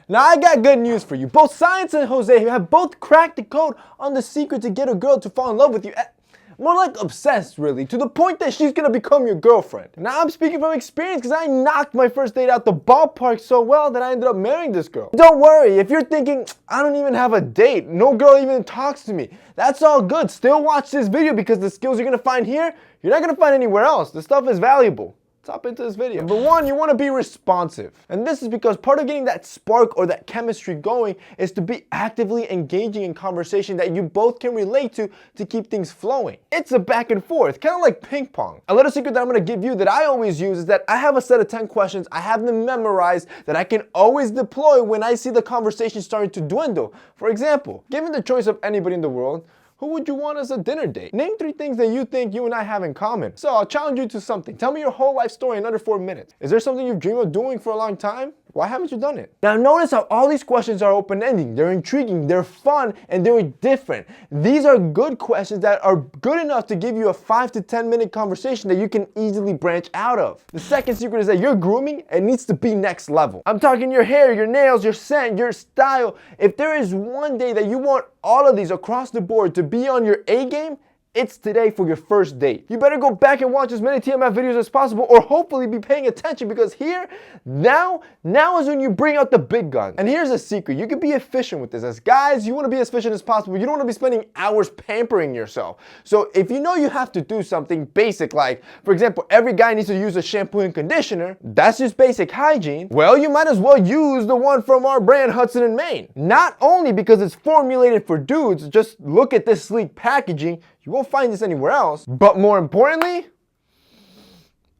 Now I got good news for you. Both Science and Jose have both cracked the code on the secret to get a girl to fall in love with you. More like obsessed, really, to the point that she's gonna become your girlfriend. Now I'm speaking from experience because I knocked my first date out the ballpark so well that I ended up marrying this girl. Don't worry, if you're thinking, I don't even have a date, no girl even talks to me, that's all good. Still watch this video because the skills you're gonna find here, you're not gonna find anywhere else. The stuff is valuable. Let's hop into this video. Number one, you want to be responsive. And this is because part of getting that spark or that chemistry going is to be actively engaging in conversation that you both can relate to keep things flowing. It's a back and forth, kind of like ping pong. A little secret that I'm going to give you that I always use is that I have a set of 10 questions. I have them memorized that I can always deploy when I see the conversation starting to dwindle. For example, given the choice of anybody in the world, who would you want as a dinner date? Name 3 things that you think you and I have in common. So I'll challenge you to something. Tell me your whole life story in under 4 minutes. Is there something you've dreamed of doing for a long time? Why haven't you done it? Now notice how all these questions are open-ending. They're intriguing, they're fun, and they're different. These are good questions that are good enough to give you a 5 to 10 minute conversation that you can easily branch out of. The second secret is that your grooming, it needs to be next level. I'm talking your hair, your nails, your scent, your style. If there is one day that you want all of these across the board to be on your A game, it's today for your first date. You better go back and watch as many TMF videos as possible, or hopefully be paying attention, because here, now is when you bring out the big guns. And here's a secret. You can be efficient with this. As guys, you want to be as efficient as possible. You don't want to be spending hours pampering yourself. So if you know you have to do something basic, like, for example, every guy needs to use a shampoo and conditioner, that's just basic hygiene, well, you might as well use the one from our brand, Hudson & Main. Not only because it's formulated for dudes, just look at this sleek packaging. You won't find this anywhere else, but more importantly,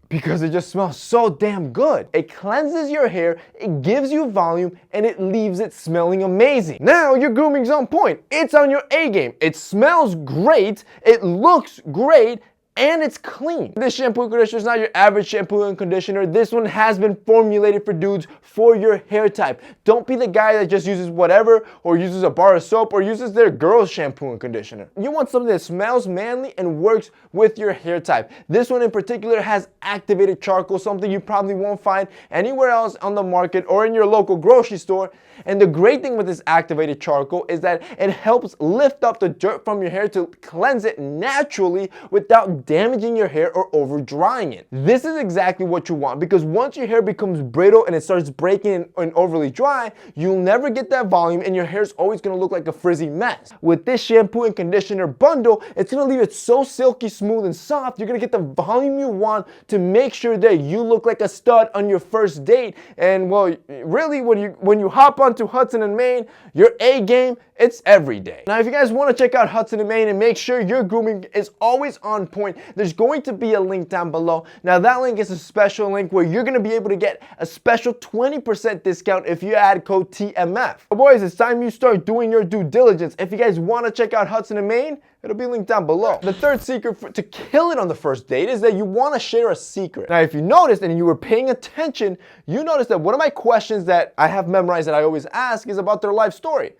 because it just smells so damn good. It cleanses your hair, it gives you volume, and it leaves it smelling amazing. Now your grooming's on point. It's on your A game. It smells great, it looks great, and it's clean. This shampoo and conditioner is not your average shampoo and conditioner. This one has been formulated for dudes for your hair type. Don't be the guy that just uses whatever, or uses a bar of soap, or uses their girl's shampoo and conditioner. You want something that smells manly and works with your hair type. This one in particular has activated charcoal, something you probably won't find anywhere else on the market or in your local grocery store. And the great thing with this activated charcoal is that it helps lift up the dirt from your hair to cleanse it naturally without damaging your hair or over drying it. This is exactly what you want, because once your hair becomes brittle and it starts breaking and overly dry, you'll never get that volume and your hair is always going to look like a frizzy mess. With this shampoo and conditioner bundle, it's going to leave it so silky smooth and soft. You're going to get the volume you want to make sure that you look like a stud on your first date. And well, really, when you hop onto Hudson & Main, your A game, it's every day. Now, if you guys want to check out Hudson & Main and make sure your grooming is always on point, there's going to be a link down below. Now, that link is a special link where you're going to be able to get a special 20% discount if you add code TMF. But boys, it's time you start doing your due diligence. If you guys want to check out Hudson & Main, it'll be linked down below. The third secret to kill it on the first date is that you want to share a secret. Now, if you noticed and you were paying attention, you noticed that one of my questions that I have memorized that I always ask is about their life story.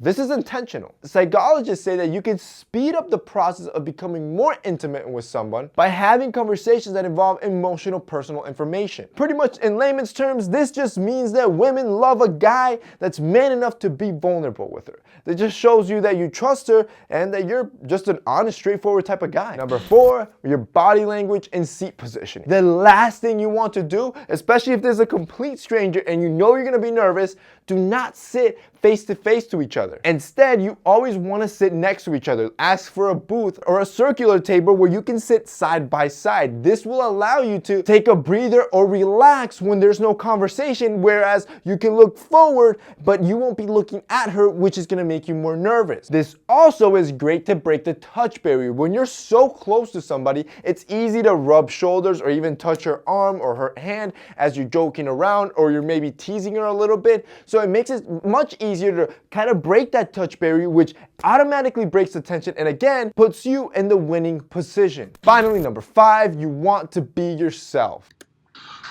This is intentional. Psychologists say that you can speed up the process of becoming more intimate with someone by having conversations that involve emotional, personal information. Pretty much in layman's terms, this just means that women love a guy that's man enough to be vulnerable with her. That just shows you that you trust her and that you're just an honest, straightforward type of guy. Number 4, your body language and seat positioning. The last thing you want to do, especially if there's a complete stranger and you know you're going to be nervous, do not sit face to face to each other. Instead, you always want to sit next to each other. Ask for a booth or a circular table where you can sit side by side. This will allow you to take a breather or relax when there's no conversation, whereas you can look forward, but you won't be looking at her, which is going to make you more nervous. This also is great to break the touch barrier. When you're so close to somebody, it's easy to rub shoulders or even touch her arm or her hand as you're joking around, or you're maybe teasing her a little bit. So it makes it much easier to kind of break that touch barrier, which automatically breaks the tension and again puts you in the winning position. Finally, number 5, you want to be yourself.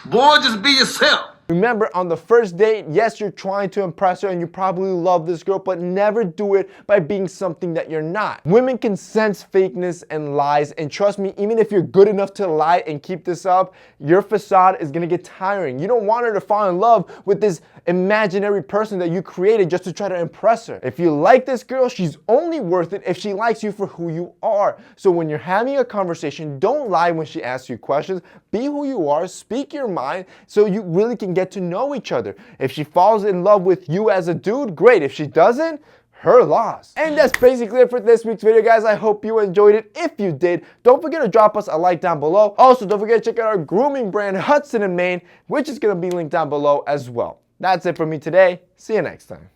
Boy, just be yourself. Remember, on the first date, yes, you're trying to impress her and you probably love this girl, but never do it by being something that you're not. Women can sense fakeness and lies, and trust me, even if you're good enough to lie and keep this up, your facade is gonna get tiring. You don't want her to fall in love with this imaginary person that you created just to try to impress her. If you like this girl, she's only worth it if she likes you for who you are. So when you're having a conversation, don't lie when she asks you questions. Be who you are, speak your mind, so you really can get to know each other. If she falls in love with you as a dude, great. If she doesn't, her loss. And that's basically it for this week's video, guys. I hope you enjoyed it. If you did, don't forget to drop us a like down below. Also, don't forget to check out our grooming brand, Hudson & Main, which is going to be linked down below as well. That's it for me today. See you next time.